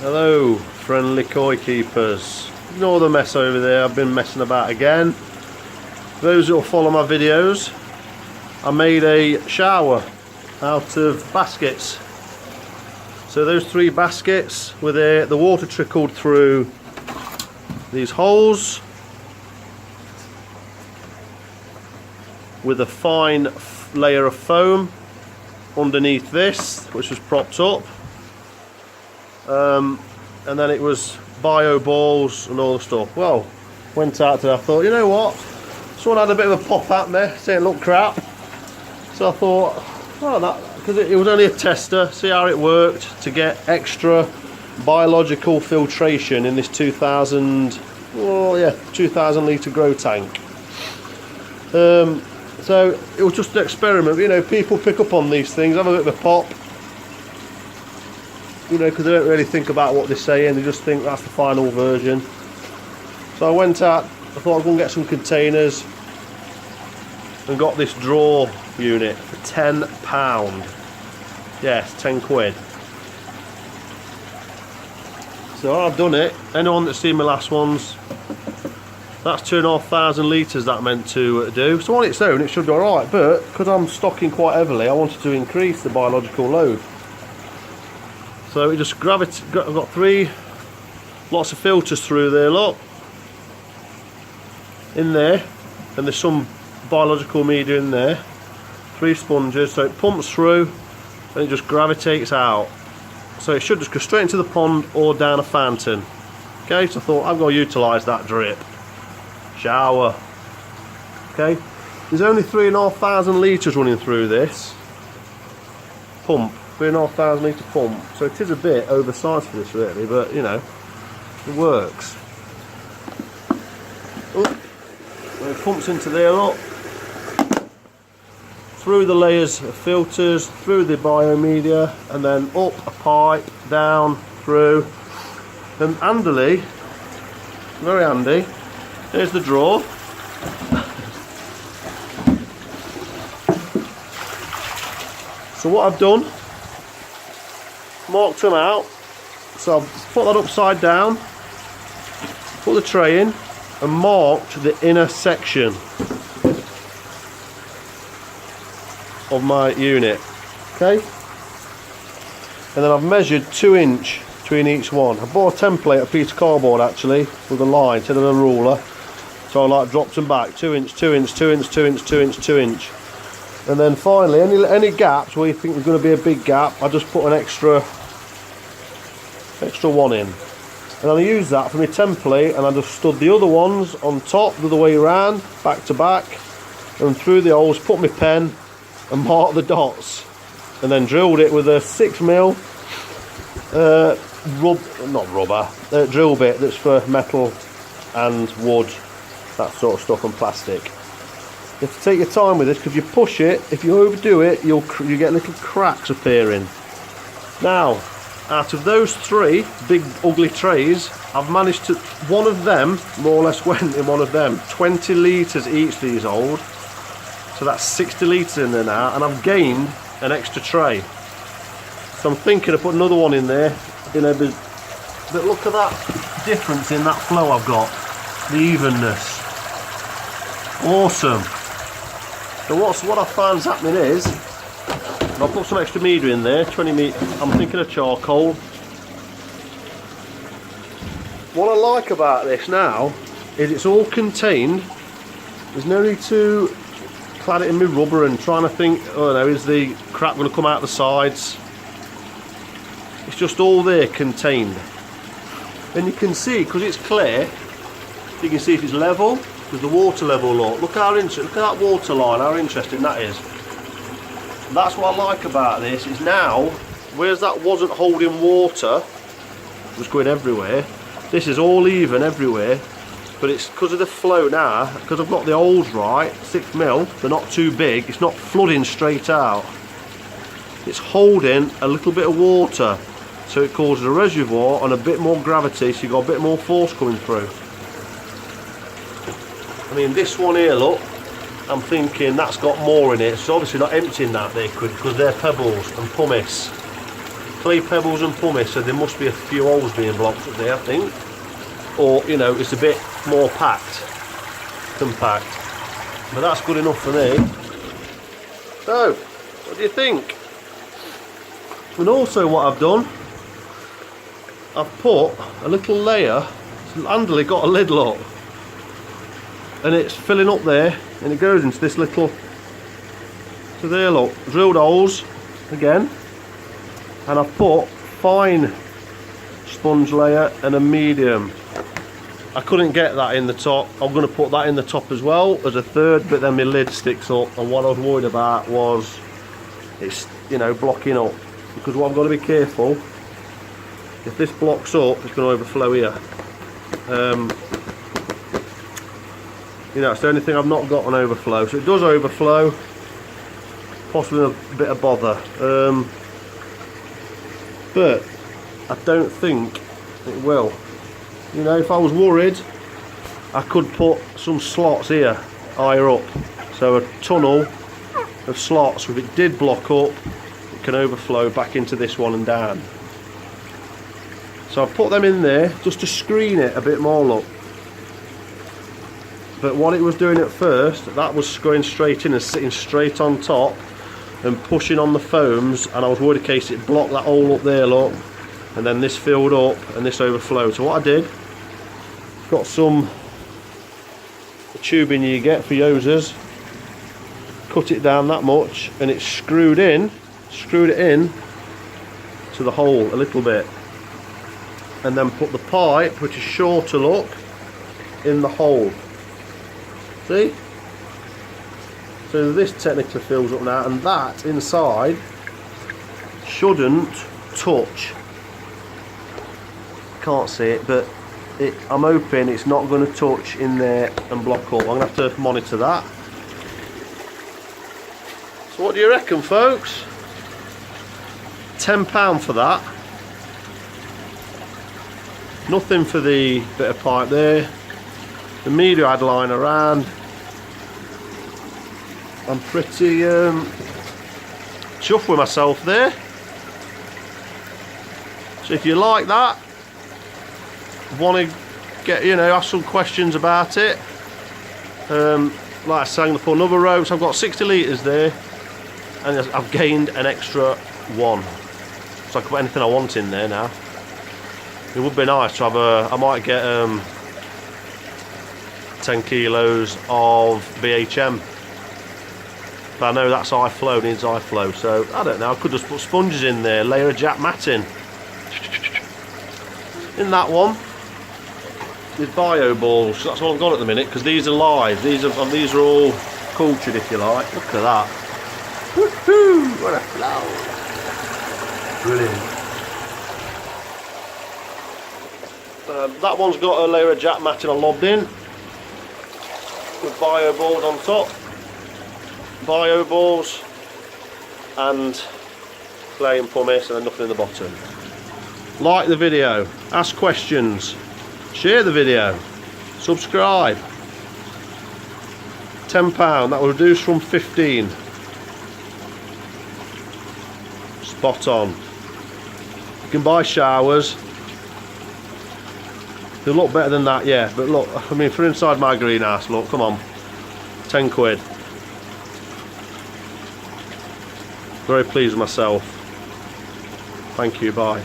Hello, friendly koi keepers. Ignore the mess over there, I've been messing about again. For those that will follow my videos, I made a shower out of baskets. So those 3 baskets with the water trickled through these holes with a fine layer of foam underneath this, which was propped up. And then it was bio balls and all the stuff. Well, went out today, I thought, you know what, someone had a bit of a pop at me saying it looked crap, so I thought, well, because it was only a tester, see how it worked, to get extra biological filtration in this 2000 litre grow tank. So it was just an experiment. You know, people pick up on these things, have a bit of a pop, you know, because they don't really think about what they're saying, they just think that's the final version. So I went out, I thought I'd go and get some containers and got this drawer unit for £10. Yes, 10 quid. So I've done it. Anyone that's seen my last ones, that's 2,500 litres that meant to do. So on its own it should be alright, but because I'm stocking quite heavily, I wanted to increase the biological load. So it just I've got 3 lots of filters through there, look, in there, and there's some biological media in there. 3 sponges, so it pumps through and it just gravitates out. So it should just go straight into the pond or down a fountain. Okay, so I thought I'm going to utilise that drip shower. Okay, there's only 3,500 litres running through this pump. 3,500 litre pump, so it is a bit oversized for this really, but you know, it works. So it pumps into there, look, through the layers of filters, through the biomedia, and then up a pipe, down, through, and handily, very handy, here's the drawer. So what I've done, marked them out, so I've put that upside down, put the tray in and marked the inner section of my unit, okay, and then I've measured 2 inch between each one. I bought a template, a piece of cardboard actually, with a line instead of a ruler, so I like dropped them back, 2 inch, 2 inch, 2 inch, 2 inch, 2 inch, 2 inch. And then finally, any gaps where you think there's going to be a big gap, I just put an extra one in. And I use that for my template, and I just stood the other ones on top the other way around, back to back, and through the holes, put my pen and marked the dots. And then drilled it with a 6mm drill bit that's for metal and wood, that sort of stuff, and plastic. You have to take your time with this, because you push it, if you overdo it, you get little cracks appearing. Now, out of those 3 big ugly trays, I've managed to, one of them more or less went in one of them. 20 litres each these hold, so that's 60 litres in there now, and I've gained an extra tray. So I'm thinking of putting another one in there, you know, but look at that difference in that flow I've got, the evenness. Awesome. So what I find is happening is, I'll put some extra media in there, 20 metre, I'm thinking of charcoal. What I like about this now is it's all contained. There's no need to clad it in with rubber and trying to think, oh no, is the crap going to come out the sides? It's just all there contained. And you can see, because it's clear, you can see if it's level. With the water level, look at that water line, how interesting that is. And that's what I like about this, is now, whereas that wasn't holding water, it was going everywhere, this is all even everywhere, but it's because of the flow now, because I've got the holes right, 6mm, they're not too big, it's not flooding straight out. It's holding a little bit of water, so it causes a reservoir and a bit more gravity, so you've got a bit more force coming through. I mean, this one here, look, I'm thinking that's got more in it, so obviously not emptying that liquid because they're pebbles and pumice. clay pebbles and pumice, so there must be a few holes being blocked up there, I think. Or, you know, it's a bit more compact. But that's good enough for me. So, what do you think? And also what I've done, I've put a little layer, it's handily got a lid lock, and it's filling up there, and it goes into this little, so there look, drilled holes again, and I've put fine sponge layer and a medium. I couldn't get that in the top. I'm going to put that in the top as well as a third, but then my lid sticks up, and what I was worried about was it's, you know, blocking up, because what I've got to be careful, if this blocks up it's going to overflow here. You know, it's the only thing I've not got an overflow, so it does overflow, possibly a bit of bother, but I don't think it will. You know, if I was worried, I could put some slots here, higher up. So a tunnel of slots, if it did block up, it can overflow back into this one and down. So I've put them in there just to screen it a bit more, look. But what it was doing at first, that was going straight in and sitting straight on top and pushing on the foams, and I was worried in case it blocked that hole up there, look. And then this filled up and this overflowed. So what I did, got some tubing you get for yosers, cut it down that much, and it's screwed it in to the hole a little bit, and then put the pipe, which is shorter, look, in the hole. See? So this technically fills up now, and that inside shouldn't touch. Can't see it, but I'm hoping it's not going to touch in there and block up. I'm going to have to monitor that. So what do you reckon, folks? £10 for that. Nothing for the bit of pipe there. The media I'd line around. I'm pretty chuffed with myself there. So if you like that, want to get, you know, ask some questions about it, like I said, I'm going to put another row. So I've got 60 litres there, and I've gained an extra one, so I can put anything I want in there now. It would be nice to have I might get 10 kilos of BHM, but I know that's high flow, needs high flow, so I don't know, I could just put sponges in there, layer of jack matting in that one. With bio balls, that's what I've got at the minute, because these are live. These are all cultured, if you like. Look at that. Woohoo! What a flow! Brilliant. That one's got a layer of jack matting I lobbed in with bio balls on top. Bio balls and clay and pumice, and then nothing in the bottom. Like the video, ask questions, share the video, subscribe. £10, that will reduce from 15. Spot on. You can buy showers. They'll look better than that, yeah, but look, I mean, for inside my greenhouse, look, come on, 10 quid. Very pleased with myself. Thank you, bye.